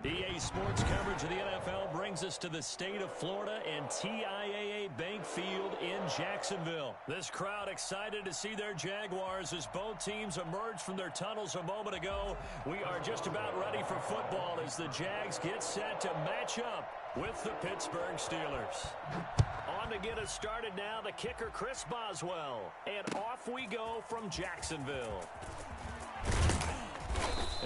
EA Sports coverage of the NFL brings us to the state of Florida and TIAA Bank Field in Jacksonville. This crowd excited to see their Jaguars as both teams emerged from their tunnels a moment ago. We are just about ready for football as the Jags get set to match up with the Pittsburgh Steelers. On to get us started now, the kicker Chris Boswell. And off we go from Jacksonville.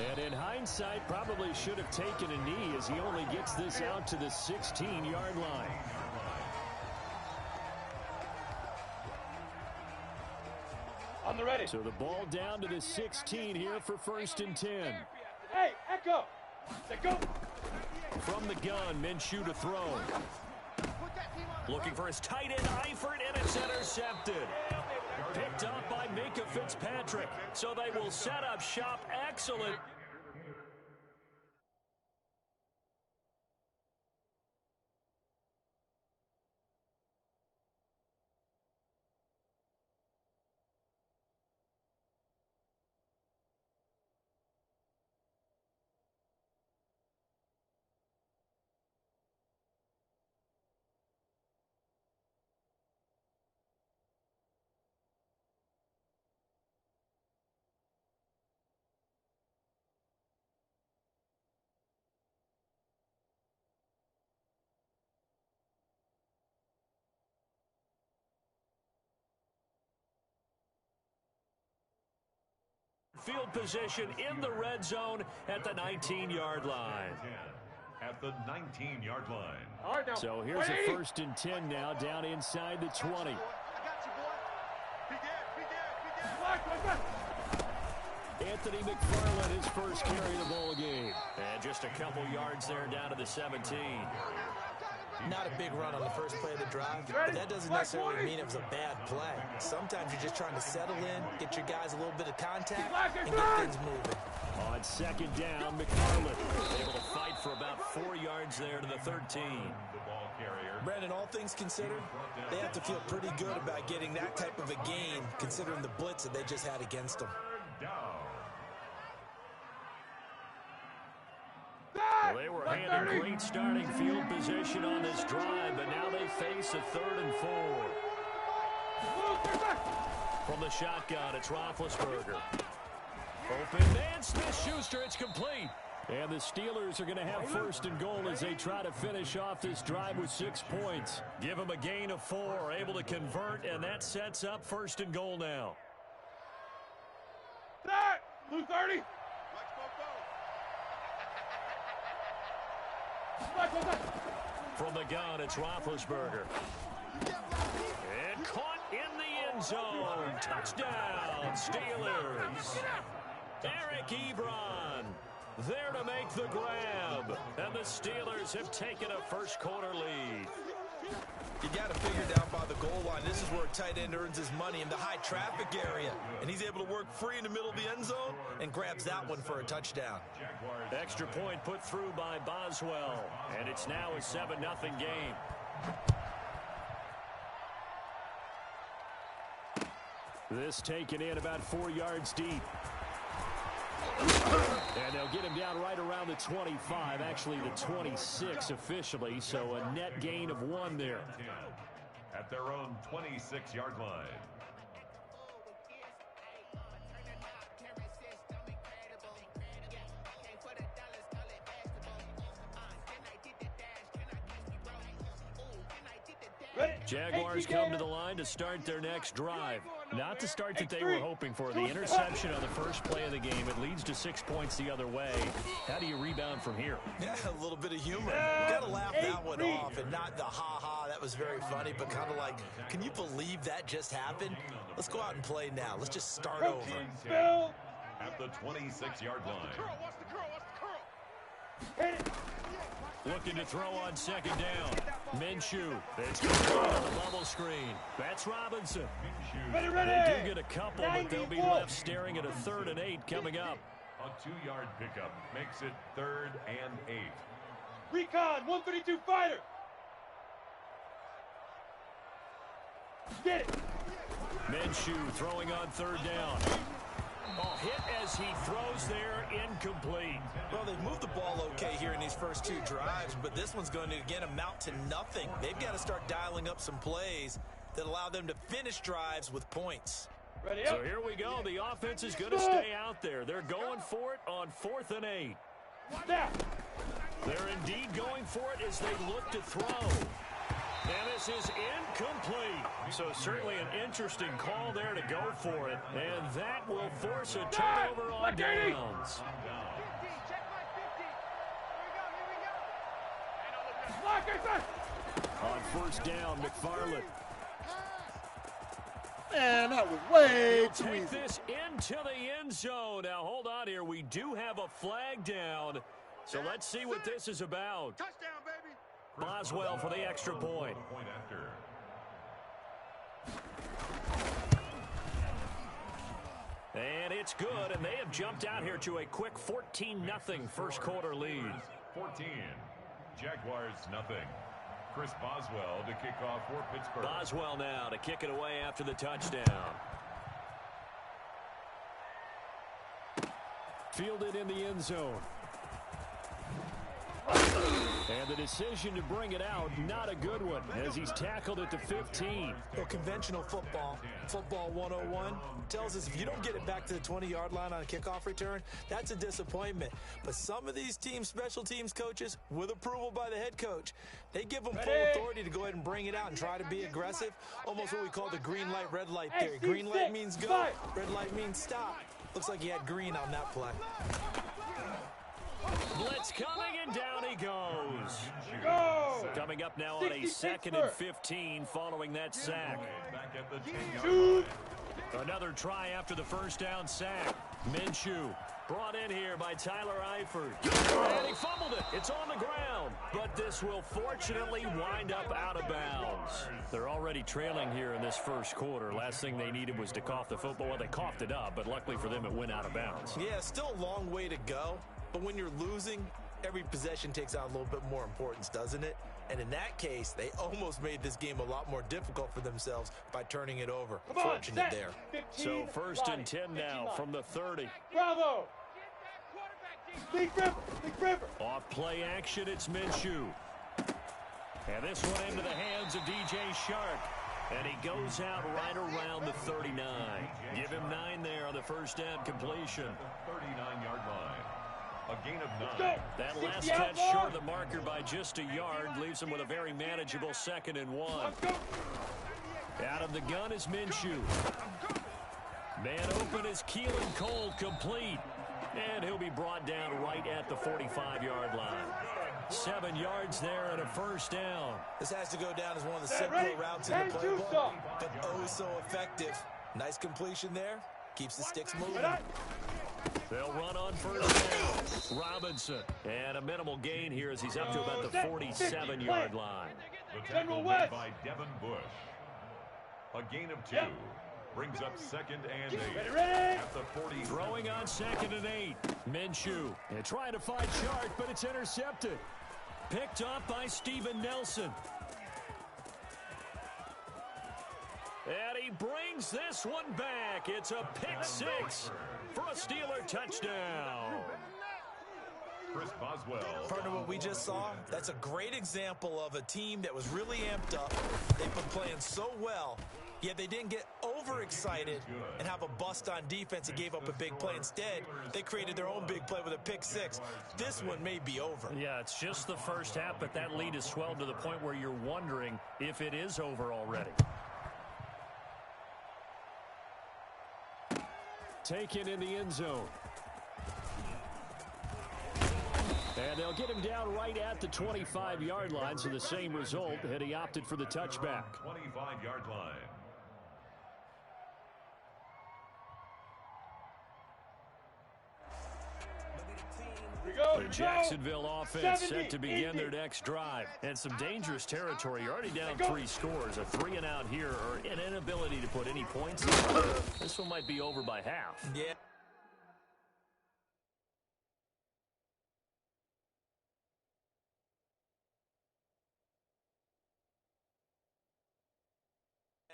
And in hindsight, probably should have taken a knee as he only gets this out to the 16-yard line. On the ready. So the ball down to the 16 here for 1st and 10. Hey, Echo. Let go. From the gun, Minshew to throw. Looking for his tight end, Eifert, and it's intercepted. Picked up by Minka Fitzpatrick. So they will set up shop. Excellent. Field position in the red zone at the 19-yard line. At the 19-yard line. All right, now. So here's a 1st and 10 now down inside the 20. Anthony McFarland, his first carry of the ball game. And just a couple yards there down to the 17. Not a big run on the first play of the drive, but that doesn't necessarily mean it was a bad play. Sometimes you're just trying to settle in, get your guys a little bit of contact, and get things moving. On 2nd down, McFarland able to fight for about 4 yards there to the 13. Brandon, all things considered, they have to feel pretty good about getting that type of a gain, considering the blitz that they just had against them. Well, they were handed great starting field position on this drive, but now they face a 3rd and 4. From the shotgun, it's Roethlisberger. Open man, Smith-Schuster, it's complete. And the Steelers are going to have 1st and goal as they try to finish off this drive with 6 points. Give them a gain of 4, able to convert, and that sets up 1st and goal now. Blue 30. From the gun, it's Roethlisberger. And caught in the end zone. Touchdown, Steelers. Eric Ebron there to make the grab. And the Steelers have taken a first-quarter lead. You got to figure down by the goal line. This is where a tight end earns his money in the high traffic area. And he's able to work free in the middle of the end zone and grabs that one for a touchdown. Extra point put through by Boswell. And it's now a 7-0 game. This taken in about 4 yards deep. And they'll get him down right around the 25, actually the 26 officially, so a net gain of 1 there. At their own 26-yard line. Jaguars come to the line to start their next drive. Not the start that they were hoping for. The interception on the first play of the game. It leads to 6 points the other way. How do you rebound from here? Yeah, a little bit of humor. You got to laugh that one off and not the ha-ha, that was very funny, but kind of like, can you believe that just happened? Let's go out and play now. Let's just start over. At the 26-yard line. Hit it. Looking to throw on 2nd down. Minshew. It's going to on the bubble screen. That's Robinson. Ready. They do get a couple, but they'll be left staring at a 3rd and 8 coming up. A 2-yard pickup makes it 3rd and 8. Recon, 132 fighter. Get it. Minshew throwing on 3rd down. Oh, hit as he throws there, incomplete. Well, they've moved the ball okay here in these first two drives, but this one's going to, again, amount to nothing. They've got to start dialing up some plays that allow them to finish drives with points. Ready So up. here we go. The offense is going to stay out there. They're going for it on 4th and 8. Snap. They're indeed going for it as they look to throw. And this is incomplete. So certainly an interesting call there to go for it. And that will force a turnover on downs. On 1st down, McFarland. Man, that was way too Take easy. this into the end zone. Now, hold on here. We do have a flag down. So let's see what this is about. Touchdown, baby. Boswell for the extra point. Point after. And it's good, and they have jumped out here to a quick 14-0 first quarter lead. 14. Jaguars nothing. Chris Boswell to kick off for Pittsburgh. Boswell now to kick it away after the touchdown. Fielded in the end zone. And the decision to bring it out, not a good one, as he's tackled it to 15. Well, conventional football 101, tells us if you don't get it back to the 20-yard line on a kickoff return, that's a disappointment. But some of these teams, special teams coaches, with approval by the head coach, they give them full authority to go ahead and bring it out and try to be aggressive, almost what we call the green light, red light theory. Green light means go, red light means stop. Looks like he had green on that play. Blitz coming, and down he goes. Go. Coming up now on a 2nd and 15 following that sack. Back at the 10-yard line. Another try after the first down sack. Minshew brought in here by Tyler Eifert. And he fumbled it. It's on the ground. But this will fortunately wind up out of bounds. They're already trailing here in this first quarter. Last thing they needed was to cough the football. Well, they coughed it up, but luckily for them, it went out of bounds. Yeah, still a long way to go. But when you're losing, every possession takes on a little bit more importance, doesn't it? And in that case, they almost made this game a lot more difficult for themselves by turning it over. Fortunate there. So 1st and 10 now from the 30. Bravo. Big River. Big River. Off play action, it's Minshew. And this one into the hands of DJ Shark. And he goes out right around the 39. Give him 9 there on the first down completion. 39-yard line. A gain of 9. That last catch short of the marker by just a yard leaves him with a very manageable 2nd and 1. Out of the gun is Minshew. Man open is Keelan Cole, complete. And he'll be brought down right at the 45-yard line. 7 yards there and a first down. This has to go down as one of the simpler routes in the playbook, but oh so effective. Nice completion there. Keeps the sticks moving. They'll run on first down. Robinson. And a minimal gain here as he's up to about the 47-yard line. The tackle made by Devin Bush. A gain of 2. Brings up 2nd and 8. At the 40. Throwing on 2nd and 8. Minshew. And trying to find Shark, but it's intercepted. Picked up by Steven Nelson. And he brings this one back. It's a pick 6 for a Steeler touchdown. Chris Boswell. Partner, what we just saw, that's a great example of a team that was really amped up. They've been playing so well, yet they didn't get overexcited and have a bust on defense and gave up a big play. Instead, they created their own big play with a pick 6. This one may be over. Yeah, it's just the first half, but that lead has swelled to the point where you're wondering if it is over already. Taken in the end zone. And they'll get him down right at the 25-yard line, so the same result, and he opted for the touchback. 25-yard line. The Jacksonville offense set to begin their next drive. And some dangerous territory. You're already down 3 scores. A 3 and out here, or an inability to put any points in. This one might be over by half. Yeah.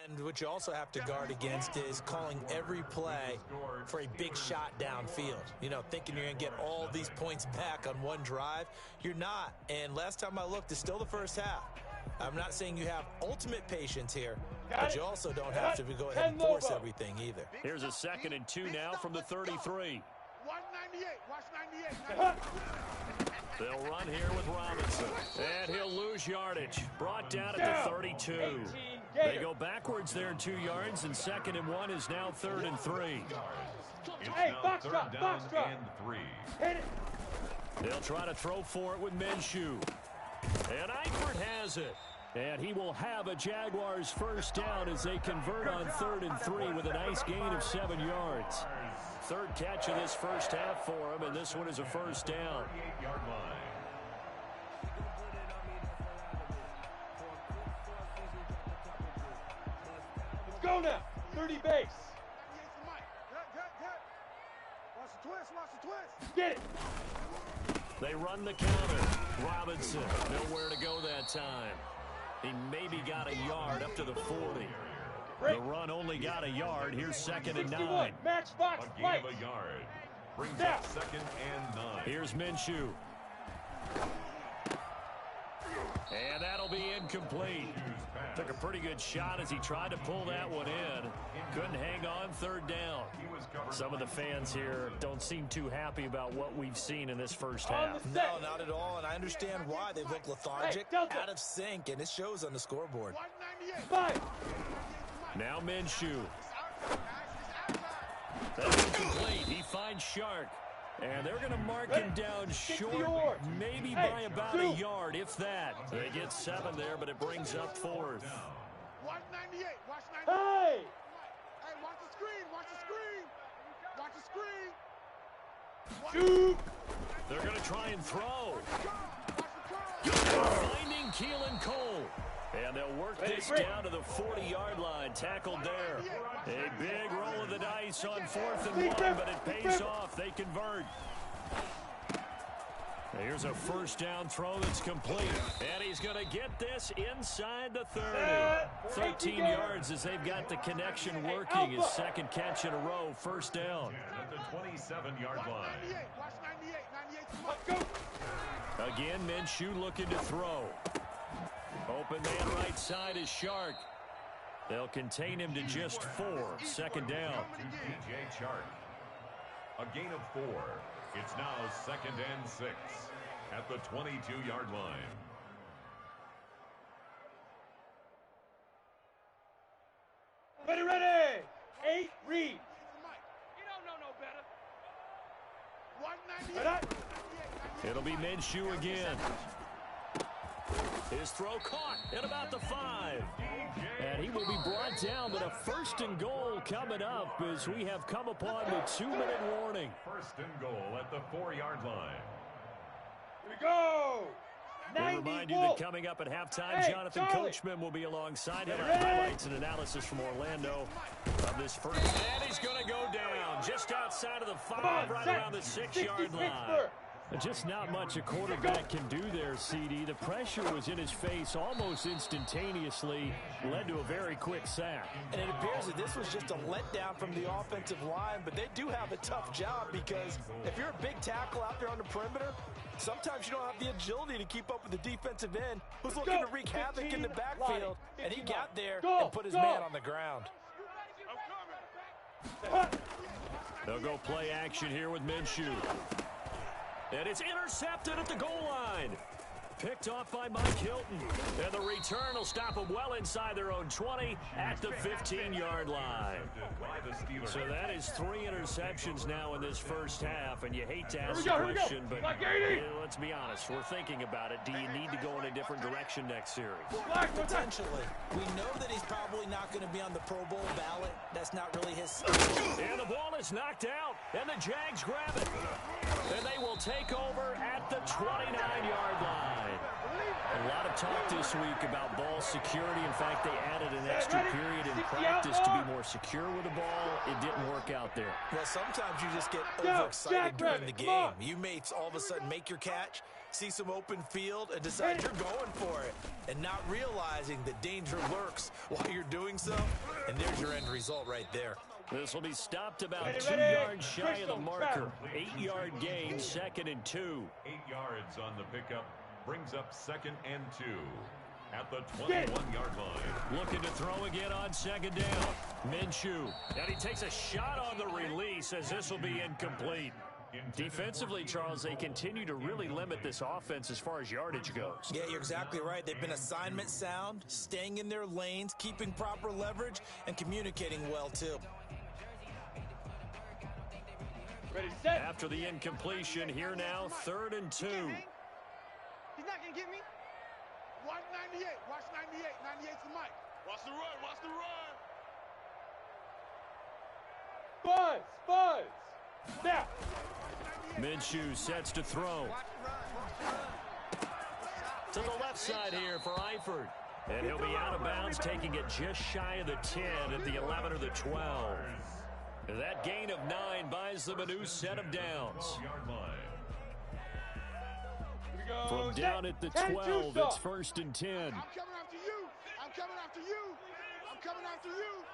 And what you also have to guard against is calling every play for a big shot downfield. You know, thinking you're going to get all these points back on one drive. You're not. And last time I looked, it's still the first half. I'm not saying you have ultimate patience here, but you also don't have to go ahead and force everything either. Here's a 2nd and 2 now from the 33. 198. Watch 98. They'll run here with Robinson. And he'll lose yardage. Brought down at the 32. They go backwards there 2 yards, and 2nd and 1 is now 3rd and 3. Hey, box drop, box drop. And 3. Hit it. They'll try to throw for it with Minshew. And Eifert has it. And he will have a Jaguars first down as they convert on 3rd and 3 with a nice gain of 7 yards. 3rd catch of this first half for him, and this one is a first down. 38-yard line. Let's go now. 30 base. Watch the twist, watch the twist. Get it. They run the counter. Robinson, nowhere to go that time. He maybe got a yard up to the 40. The run only got a yard. Here's 2nd and 9. Match box. A gain of a yard. Brings up 2nd and 9. Here's Minshew. And that'll be incomplete. Took a pretty good shot as he tried to pull that one in. Couldn't hang on 3rd down. Some of the fans here don't seem too happy about what we've seen in this first half. No, not at all, and I understand why. They look lethargic, out of sync, and it shows on the scoreboard. 5. Now Minshew. That's incomplete. He finds Shark. And they're going to mark him down short, maybe by about a yard, if that. They get 7 there, but it brings up 4th. Watch 98. Watch 98. Hey! Hey, watch the screen. Watch the screen. Watch the screen. Shoot! They're going to try and throw. Watch the curl. Finding Keelan Cole. And they'll work this down to the 40-yard line. Tackled there. A big roll of the dice on 4th and 1, but it pays off. They convert. Here's a first down throw that's complete. And he's going to get this inside the 30. 13 yards as they've got the connection working. His 2nd catch in a row. First down. At the 27-yard line. Watch 98. 98. Let's go. Again, Minshew looking to throw. Open man right side is Shark. They'll contain him to just 4. 2nd down. DJ Chark. A gain of 4. It's now 2nd and 6 at the 22-yard line. Ready. 8, read. You don't know no better. 198. It'll be Minshew again. His throw caught at about the 5. And he will be brought down, but a 1st and goal coming up as we have come upon the 2-minute warning. 1st and goal at the 4-yard line. Here we go. We remind you that coming up at halftime, Jonathan Coachman will be alongside him. Highlights and analysis from Orlando of this first. And he's going to go down just outside of the 5, right around the 6-yard line. Just not much a quarterback can do there, CD. The pressure was in his face almost instantaneously, led to a very quick sack. And it appears that this was just a letdown from the offensive line, but they do have a tough job because if you're a big tackle out there on the perimeter, sometimes you don't have the agility to keep up with the defensive end who's looking to wreak havoc in the backfield, and he got there and put his man on the ground. They'll go play action here with Minshew. And it's intercepted at the goal line. Picked off by Mike Hilton. And the return will stop them well inside their own 20 at the 15-yard line. So that is 3 interceptions now in this first half. And you hate to ask the question, but let's be honest. We're thinking about it. Do you need to go in a different direction next series? Potentially. We know that he's probably not going to be on the Pro Bowl ballot. That's not really his. And the ball is knocked out. And the Jags grab it. And they will take over at the 29-yard line. A lot of talk this week about ball security. In fact, they added an extra period in practice to be more secure with the ball. It didn't work out there. Well, sometimes you just get overexcited during the game. You may all of a sudden make your catch, see some open field, and decide you're going for it, and not realizing that danger lurks while you're doing so, and there's your end result right there. This will be stopped about 2 yards shy of the marker. 8-yard gain, 2nd and 2. 8 yards on the pickup brings up 2nd and 2 at the 21-yard line. Looking to throw again on 2nd down. Minshew. And he takes a shot on the release as this will be incomplete. Defensively, Charles, they continue to really limit this offense as far as yardage goes. Yeah, you're exactly right. They've been assignment sound, staying in their lanes, keeping proper leverage, and communicating well, too. Ready, set. After the incompletion, here now, 3rd and 2. He's not going to get me. Watch 98. Watch 98. 98's the mic. Watch the run. Watch the run. Buzz. Snap. Minshew sets to throw. To the left side here for Eifert. And he'll be out of bounds, taking it just shy of the 10 at the 11 or the 12. That gain of 9 buys them a new set of downs. From down at the 12, it's 1st and 10. I'm coming after you. I'm coming after you. I'm coming after you.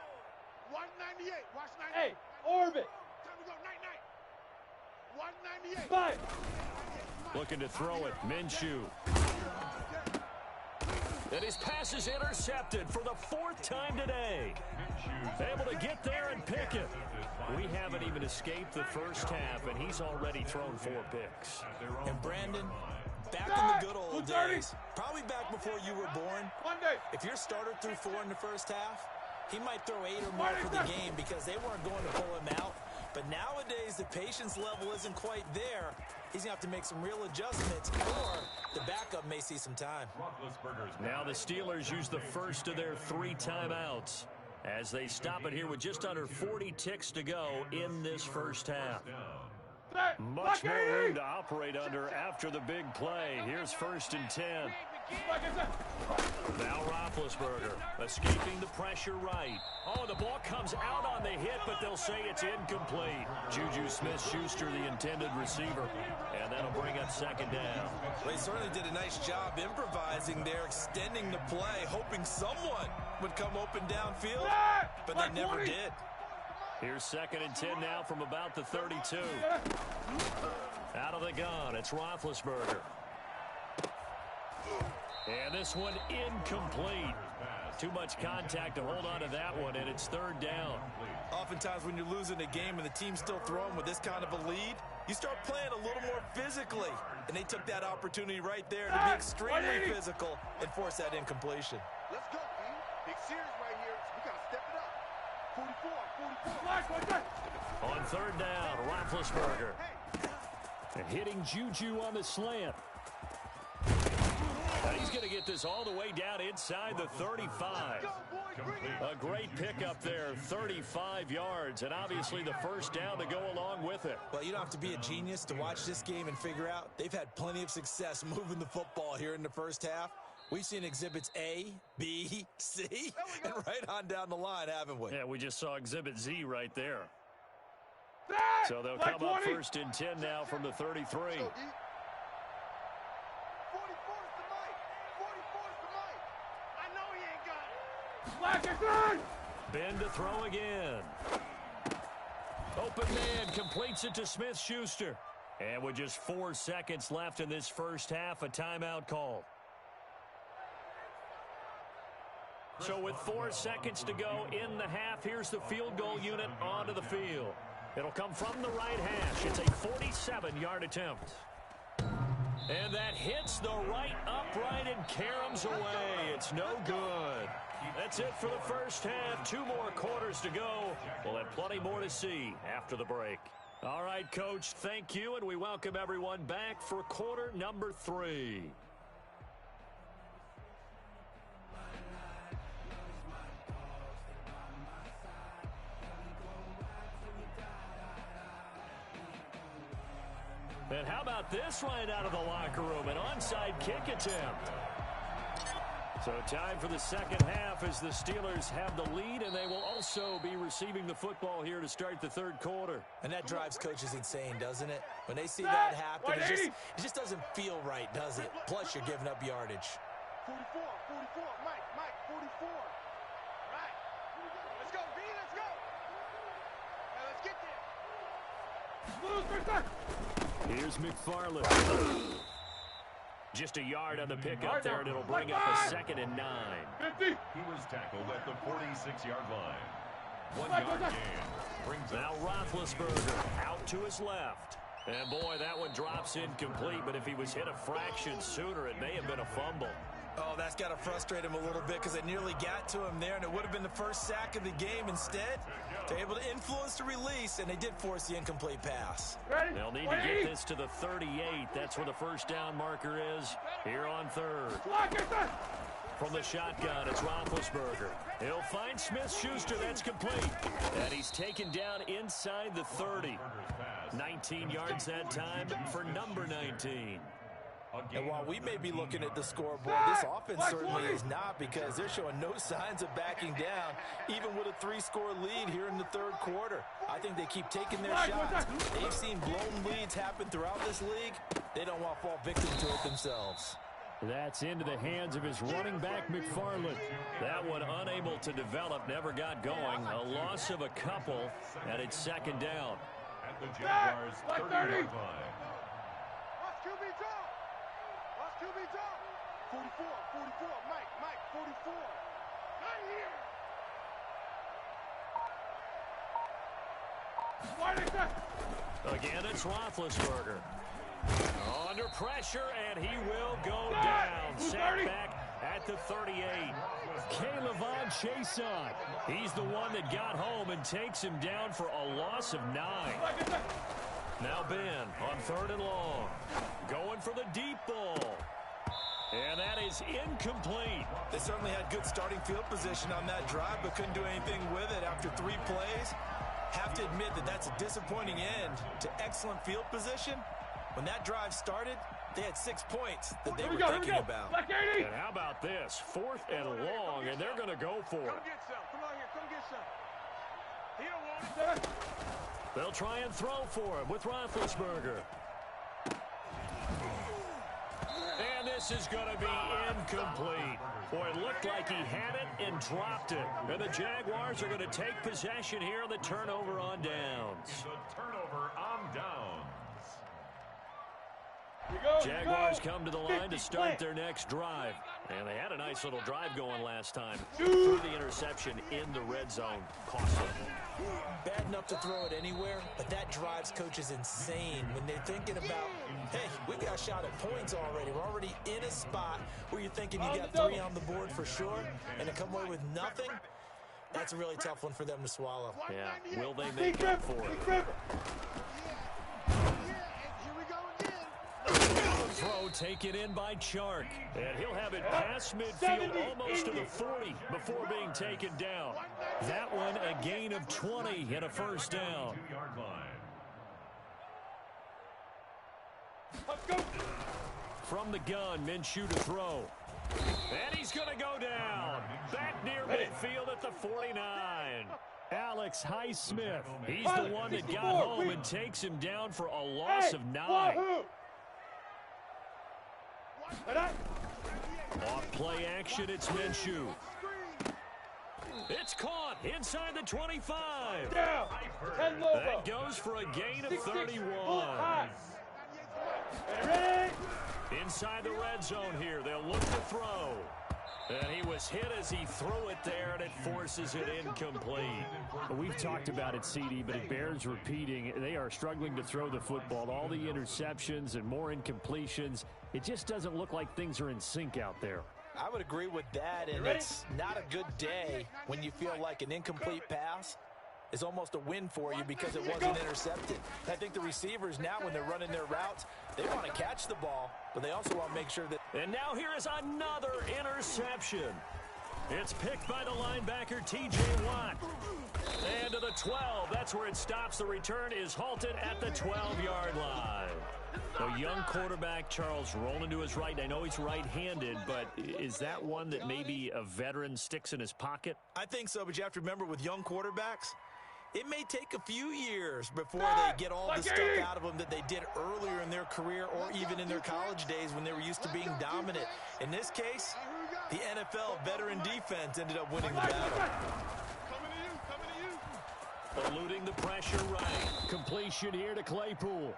Watch 98. Watch 98. Hey, orbit. Time to go. Night. Watch 98. Five. Looking to throw it. Minshew. And his pass is intercepted for the 4th time today. Able to get there and pick it. We haven't even escaped the first half, and he's already thrown 4 picks. And Brandon, back in the good old days, probably back before you were born, if your starter threw 4 in the first half, he might throw 8 or more for the game because they weren't going to pull him out. But nowadays, the patience level isn't quite there. He's going to have to make some real adjustments, or the backup may see some time. Now the Steelers use the first of their 3 timeouts as they stop it here with just under 40 ticks to go in this first half. Much more room to operate under after the big play. Here's 1st and 10. Now Roethlisberger escaping the pressure right. Oh, the ball comes out on the hit, but they'll say it's incomplete. Juju Smith-Schuster, the intended receiver, and that'll bring up 2nd down. They certainly did a nice job improvising there, extending the play, hoping someone would come open downfield, but they never did. Here's 2nd and 10 now from about the 32. Out of the gun, it's Roethlisberger. And this one incomplete. Too much contact to hold on to that one, and it's 3rd down. Oftentimes when you're losing a game and the team's still throwing with this kind of a lead, you start playing a little more physically. And they took that opportunity right there to be extremely physical and force that incompletion. Let's go, D. Big series right here. We got to step it up. 44. On 3rd down, Roethlisberger. And hitting Juju on the slant. Now he's going to get this all the way down inside the 35. A great pickup there, 35 yards, and obviously the 1st down to go along with it. Well, you don't have to be a genius to watch this game and figure out they've had plenty of success moving the football here in the first half. We've seen exhibits A, B, C, and right on down the line, haven't we? Yeah, we just saw exhibit Z right there. So they'll come up 1st and 10 now from the 33. Ben to throw again. Open man completes it to Smith-Schuster. And with just 4 seconds left in this first half, a timeout call. So with 4 seconds to go in the half, here's the field goal unit onto the field. It'll come from the right hash. It's a 47-yard attempt. And that hits the right upright and caroms away. It's no good. That's it for the first half. 2 more quarters to go. We'll have plenty more to see after the break. All right, Coach, thank you, and we welcome everyone back for quarter number 3. And how about this right out of the locker room? An onside kick attempt. So time for the second half as the Steelers have the lead, and they will also be receiving the football here to start the third quarter. And that drives coaches insane, doesn't it? When they see that happen, it just doesn't feel right, does it? Plus, you're giving up yardage. 44, Mike, 44. Right. Let's go, B, let's go. Now let's get there. Here's McFarland. Just a yard on the pickup there, and it'll bring up a 2nd and 9. 50. He was tackled at the 46-yard line. 1 yard gain. Brings now Roethlisberger out to his left. And boy, that one drops incomplete, but if he was hit a fraction sooner, it may have been a fumble. Oh, that's got to frustrate him a little bit because they nearly got to him there, and it would have been the first sack of the game. Instead, they're able to influence the release, and they did force the incomplete pass. They'll need to get this to the 38. That's where the first down marker is here on third. From the shotgun, it's Roethlisberger. He'll find Smith-Schuster. That's complete. And he's taken down inside the 30. 19 yards that time for number 19. And while we may be looking at the scoreboard, this offense certainly is not, because they're showing no signs of backing down, even with a 3-score lead here in the third quarter. I think they keep taking their shots. They've seen blown leads happen throughout this league. They don't want to fall victim to it themselves. That's into the hands of his running back, McFarland. That one unable to develop, never got going. A loss of a couple, and it's 2nd down. At the Jaguars' 30-yard line. QB drop. 44, Mike, 44. Not here. Again, it's Roethlisberger. Under pressure, and he will go down. Sacked back at the 38. K'Lavon Chaisson. He's the one that got home and takes him down for a loss of 9. Now Ben on 3rd and long. Going for the deep ball. And that is incomplete. They certainly had good starting field position on that drive, but couldn't do anything with it after 3 plays. Have to admit that that's a disappointing end to excellent field position. When that drive started, they had 6 points that they were thinking about. And how about this? 4th and long, and they're going to go for it. Come get some. Come on here. Come get some. He don't want it. They'll try and throw for him with Roethlisberger. And this is going to be incomplete. Boy, it looked like he had it and dropped it. And the Jaguars are going to take possession here on the turnover on downs. The turnover on downs. Jaguars come to the line to start their next drive. And they had a nice little drive going last time. Threw the interception in the red zone. Cost them. Bad enough to throw it anywhere, but that drives coaches insane when they're thinking about, hey, we've got a shot at points already. We're already in a spot where you're thinking you got 3 on the board for sure, and to come away with nothing, that's a really tough one for them to swallow. Yeah, will they make up for it? Throw taken in by Chark, and he'll have it past midfield almost to the 40 before being taken down. That one a gain of 20 and a first down. From the gun, Minshew to throw. And he's going to go down. Back near midfield at the 49. Alex Highsmith. He's the one that got home and takes him down for a loss of 9. Off play action, it's Minshew. It's caught inside the 25. That goes for a gain of 31. Inside the red zone here, they'll look to throw. And he was hit as he threw it there, and it forces it incomplete. We've talked about it, CD, but it bears repeating. They are struggling to throw the football. All the interceptions and more incompletions. It just doesn't look like things are in sync out there. I would agree with that, and it's not a good day when you feel like an incomplete pass is almost a win for you because it wasn't intercepted. I think the receivers now, when they're running their routes, they want to catch the ball, but they also want to make sure that... And now here is another interception. It's picked by the linebacker, T.J. Watt. And to the 12. That's where it stops. The return is halted at the 12-yard line. A young quarterback, Charles, rolling to his right. I know he's right-handed, but is that one that maybe a veteran sticks in his pocket? I think so, but you have to remember with young quarterbacks, it may take a few years before they get all the stuff out of them that they did earlier in their career or even in their college days when they were used to being dominant. In this case, the NFL veteran defense ended up winning the battle. Eluding the pressure right. Completion here to Claypool.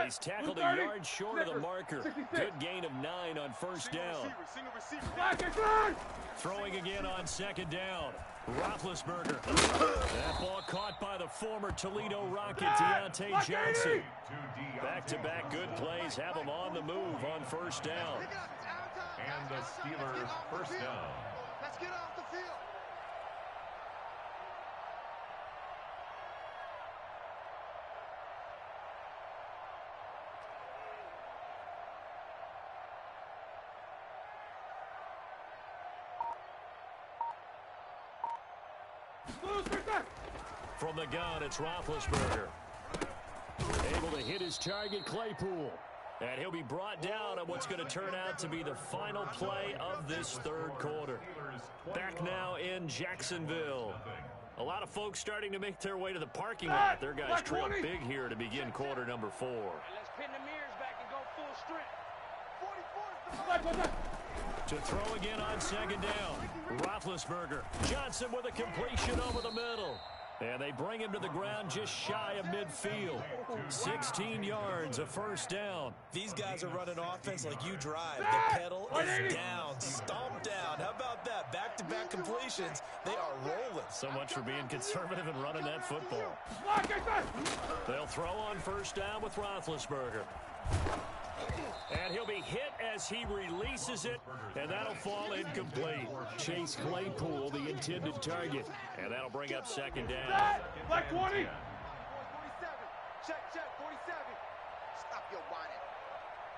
He's tackled a yard short of the marker. Good gain of 9 on first down. Throwing again on second down. Roethlisberger. That ball caught by the former Toledo Rocket, Deontay Johnson. Back-to-back good plays have him on the move on first down. And the Steelers first down. Let's get off the field. From the gun, it's Roethlisberger. Able to hit his target, Claypool. And he'll be brought down on what's going to turn out to be the final play of this third quarter. Back now in Jacksonville. A lot of folks starting to make their way to the parking lot. Their guys trail big here to begin quarter number 4. Let's pin the mirrors back and go full strength. 44. To throw again on second down. Roethlisberger. Johnson with a completion over the middle. And they bring him to the ground just shy of midfield. 16 yards, a first down. These guys are running offense like you drive. The pedal is down, stomped down. How about that? Back-to-back completions. They are rolling. So much for being conservative and running that football. They'll throw on first down with Roethlisberger. And he'll be hit as he releases it, and that'll fall incomplete. Chase Claypool, the intended target, and that'll bring up second down. Black 20. 47. Check, 47. Stop your whining.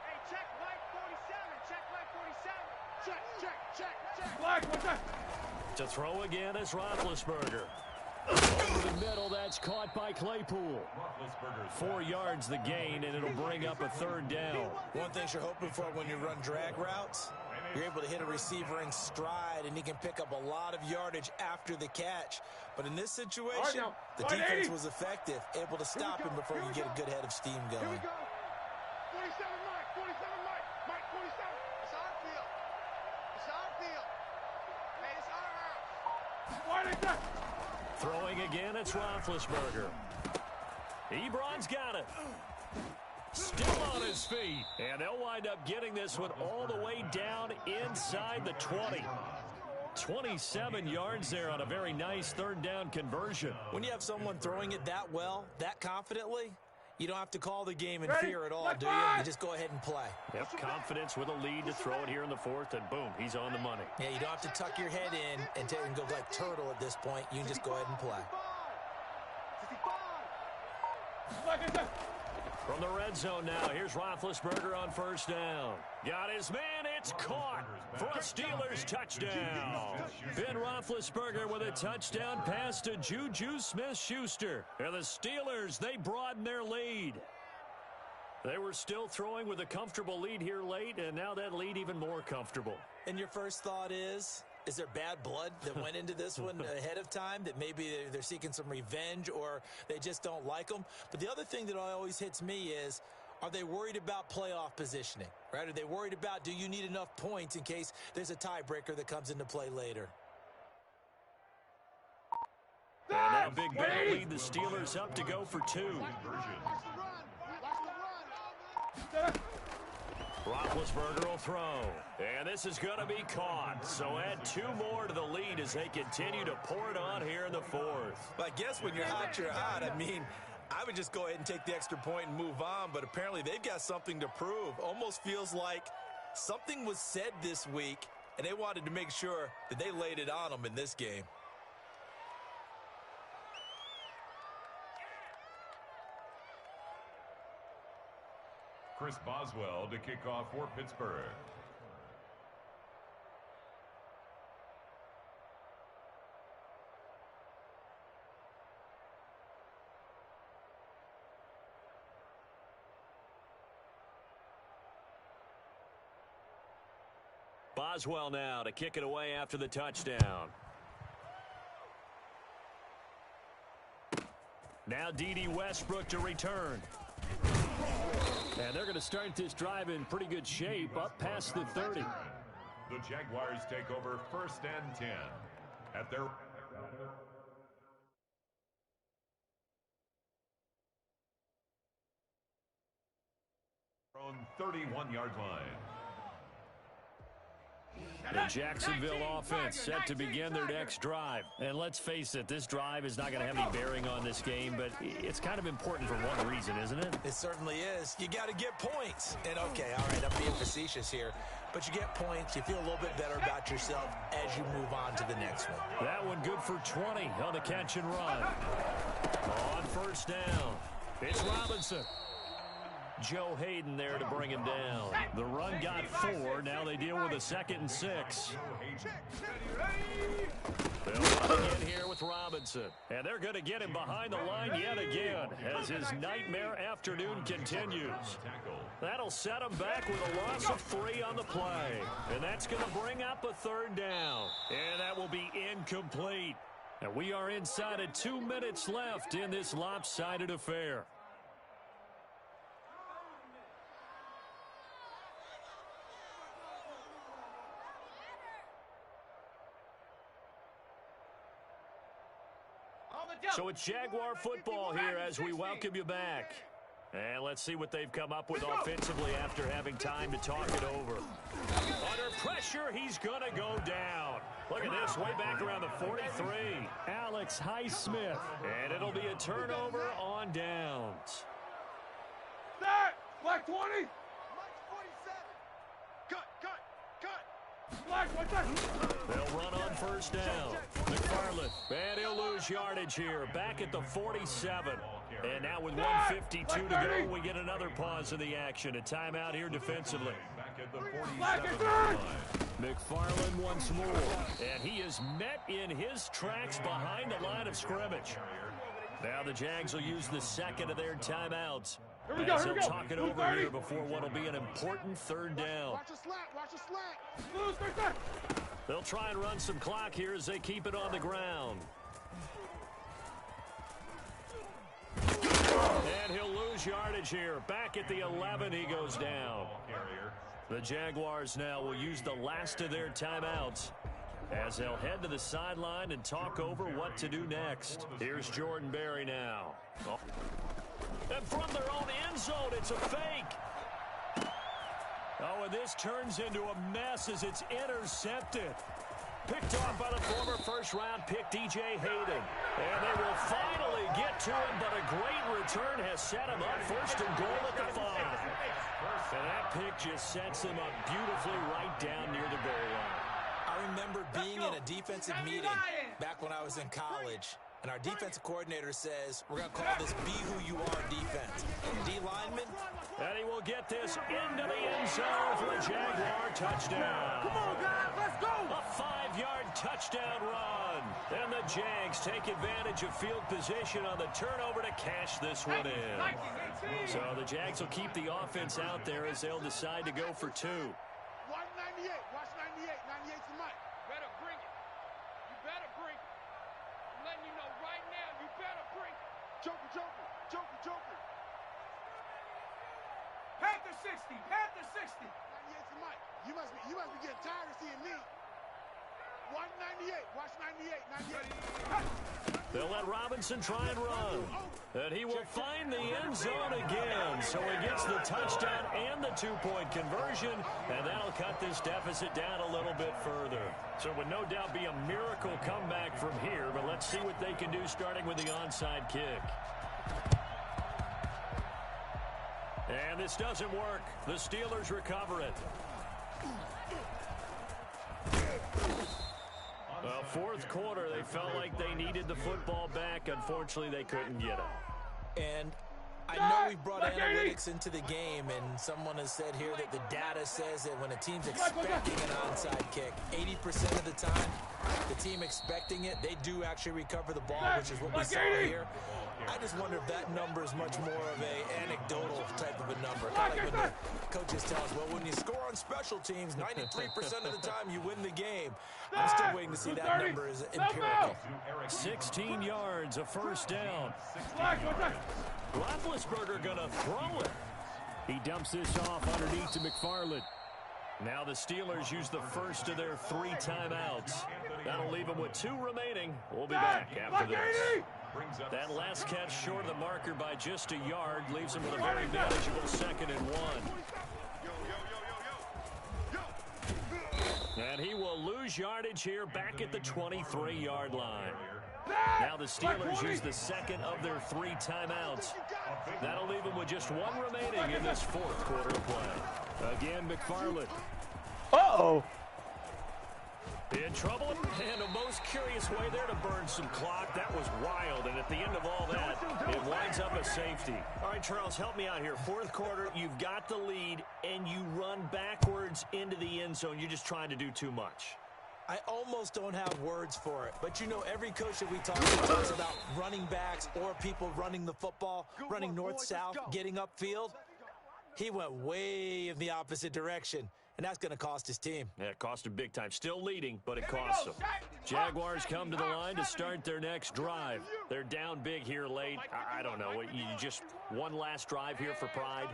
Hey, check white 47. Check white 47. Check. Black, what's that? To throw again is Roethlisberger. Over the middle, that's caught by Claypool. 4 yards the gain, and it'll bring up a third down. One thing you're hoping for when you run drag routes, you're able to hit a receiver in stride, and he can pick up a lot of yardage after the catch. But in this situation, the defense was effective, able to stop him before you get a good head of steam going. Here we go. 47 Mike. 47 Mike. Mike 47. It's our field. It's our field. Hey, it's our house. Why did that? Throwing again, it's Roethlisberger. Ebron's got it. Still on his feet. And they'll wind up getting this one all the way down inside the 20. 27 yards there on a very nice third down conversion. When you have someone throwing it that well, that confidently, you don't have to call the game in fear at all, do you? You just go ahead and play. Yep, confidence with a lead to throw it here in the fourth, and boom, he's on the money. Yeah, you don't have to tuck your head in and go like turtle at this point. You can just go ahead and play. From the red zone now, here's Roethlisberger on first down. Got his man, it's caught for a Steelers touchdown. Ben Roethlisberger with a touchdown pass to Juju Smith-Schuster. And the Steelers, they broaden their lead. They were still throwing with a comfortable lead here late, and now that lead even more comfortable. And your first thought is there bad blood that went into this one ahead of time, that maybe they're seeking some revenge or they just don't like them? But the other thing that always hits me is, are they worried about playoff positioning, right? Are they worried about, do you need enough points in case there's a tiebreaker that comes into play later? And now Big Ben will lead the Steelers up to go for 2. Roethlisberger will throw. And this is going to be caught. So add 2 more to the lead as they continue to pour it on here in the fourth. Well, I guess when you're hot, you're hot. I mean, I would just go ahead and take the extra point and move on, but apparently they've got something to prove. Almost feels like something was said this week, and they wanted to make sure that they laid it on them in this game. Chris Boswell to kick off for Pittsburgh. Boswell now to kick it away after the touchdown. Now D.D. Westbrook to return. And they're going to start this drive in pretty good shape, up past the 30. The Jaguars take over 1st and 10 at their own 31-yard line. The Jacksonville offense set to begin their next drive. And let's face it, this drive is not going to have any bearing on this game, but it's kind of important for one reason, isn't it? It certainly is. You got to get points. And okay, all right, I'm being facetious here, but you get points, you feel a little bit better about yourself as you move on to the next one. That one good for 20 on the catch and run. On 1st down, it's Robinson. Joe Hayden there to bring him down. The run got 4. Now they deal with a 2nd and 6. They'll run again here with Robinson. And they're going to get him behind the line yet again as his nightmare afternoon continues. That'll set him back with a loss of 3 on the play. And that's going to bring up a 3rd down. And that will be incomplete. And we are inside of 2 minutes left in this lopsided affair. So it's Jaguar football here as we welcome you back. And let's see what they've come up with offensively after having time to talk it over. Under pressure, he's going to go down. Look at this, way back around the 43. Alex Highsmith. And it'll be a turnover on downs. That! Black 20! They'll run on 1st down. McFarland, and he'll lose yardage here. Back at the 47. And now with 1:52 to go, we get another pause in the action. A timeout here defensively. back at the 47 line. McFarland once more. And he is met in his tracks behind the line of scrimmage. Now the Jags will use the 2nd of their timeouts. As they'll talk it over here before what will be an important 3rd down. Watch the slant. Watch the slant. They'll try and run some clock here as they keep it on the ground. And he'll lose yardage here. Back at the 11, he goes down. The Jaguars now will use the last of their timeouts as they'll head to the sideline and talk over what to do next. Here's Jordan Berry now. And from their own end zone, it's a fake. Oh, and this turns into a mess as it's intercepted. Picked off by the former first-round pick, DJ Hayden. And they will finally get to him, but a great return has set him up 1st and goal at the 5. And that pick just sets him up beautifully right down near the goal line. I remember being in a defensive meeting back when I was in college, and our defensive coordinator says, we're going to call this Be Who You Are defense. D lineman. And he will get this into the end zone for a Jaguar touchdown. Come on, guys, let's go! A 5-yard touchdown run. And the Jags take advantage of field position on the turnover to cash this one in. So the Jags will keep the offense out there as they'll decide to go for 2. 198. Watch 98. 98's the mic. Better bring it. You better bring it. I'm letting you know right now, you better bring it. Joker. Panther 60. Panther 60. 98's the mic. You must be getting tired of seeing me. 198. Watch 98. 98. They'll let Robinson try and run. And he will find the end zone again. So he gets the touchdown and the 2-point conversion. And that'll cut this deficit down a little bit further. So it would no doubt be a miracle comeback from here. But let's see what they can do starting with the onside kick. And this doesn't work. The Steelers recover it. Well, 4th quarter, they felt like they needed the football back. Unfortunately, they couldn't get it. And I know we brought analytics into the game, and someone has said here that the data says that when a team's expecting an onside kick, 80% of the time, the team expecting it, they do actually recover the ball, which is what we saw here. I just wonder if that number is much more of a anecdotal type of a number. Kind of like when the coaches tell us, well, when you score on special teams, 93% of the time you win the game. I'm still waiting to see that number is empirical. 16 yards, a first down. Roethlisberger going to throw it. He dumps this off underneath to McFarland. Now the Steelers use the first of their 3 timeouts. That'll leave them with 2 remaining. We'll be back after this. That last catch short of the marker by just a yard leaves them with a very manageable 2nd and 1. And he will lose yardage here back at the 23-yard line. Now the Steelers use the second of their 3 timeouts. That'll leave them with just 1 remaining in this 4th quarter of play. Again, McFarland. Uh-oh. In trouble, and a most curious way there to burn some clock. That was wild, and at the end of all that, it winds up a safety. All right, Charles, help me out here. 4th quarter, you've got the lead, and you run backwards into the end zone. You're just trying to do too much. I almost don't have words for it, but you know every coach that we talk to talks about running backs or people running the football, running north-south, getting upfield. He went way in the opposite direction, and that's going to cost his team. Yeah, it cost him big time. Still leading, but it costs them. Jaguars come to the line to start their next drive. They're down big here late. I don't know. You just one last drive here for pride?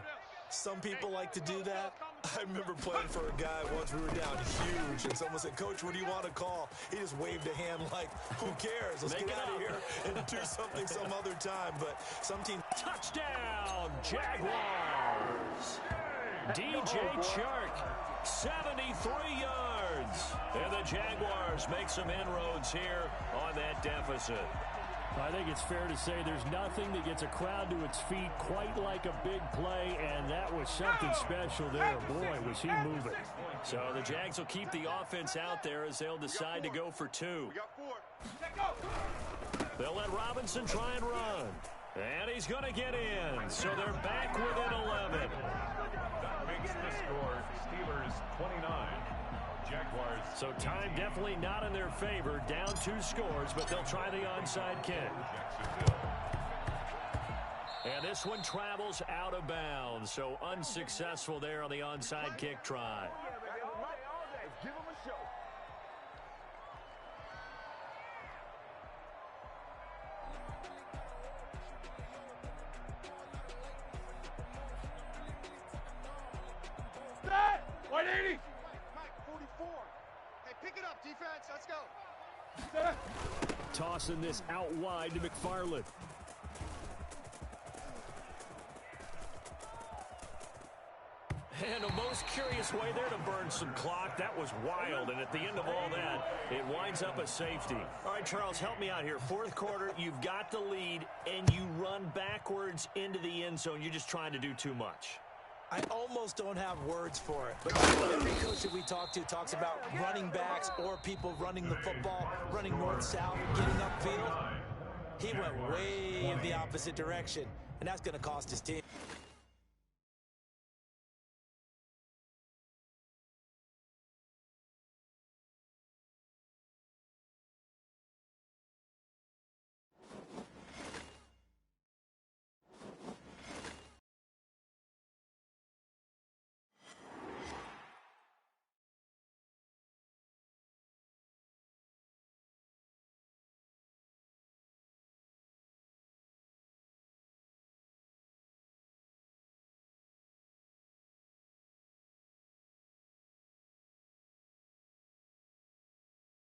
Some people like to do that. I remember playing for a guy once. We were down huge, and someone said, "Coach, what do you want to call?" He just waved a hand like, who cares? Let's get out of here and do something some other time. But some team... Touchdown, Jaguars! DJ Chark, 73 yards. And the Jaguars make some inroads here on that deficit. I think it's fair to say there's nothing that gets a crowd to its feet quite like a big play, and that was something special there. Boy, was he moving. So the Jags will keep the offense out there as they'll decide to go for 2. They'll let Robinson try and run. And he's going to get in. So they're back within 11. That makes the score Steelers 29. Jaguars. So time definitely not in their favor. Down 2 scores, but they'll try the onside kick. And this one travels out of bounds. So unsuccessful there on the onside kick try. Give him a show. Set! 180! Mike, 44. Hey, pick it up, defense. Let's go. Tossing this out wide to McFarland. And a most curious way there to burn some clock. That was wild, and at the end of all that, it winds up a safety. All right, Charles, help me out here. 4th quarter, you've got the lead, and you run backwards into the end zone. You're just trying to do too much. I almost don't have words for it, but every coach that we talk to talks about running backs or people running the football, running north-south, getting upfield. He went way in the opposite direction, and that's going to cost his team.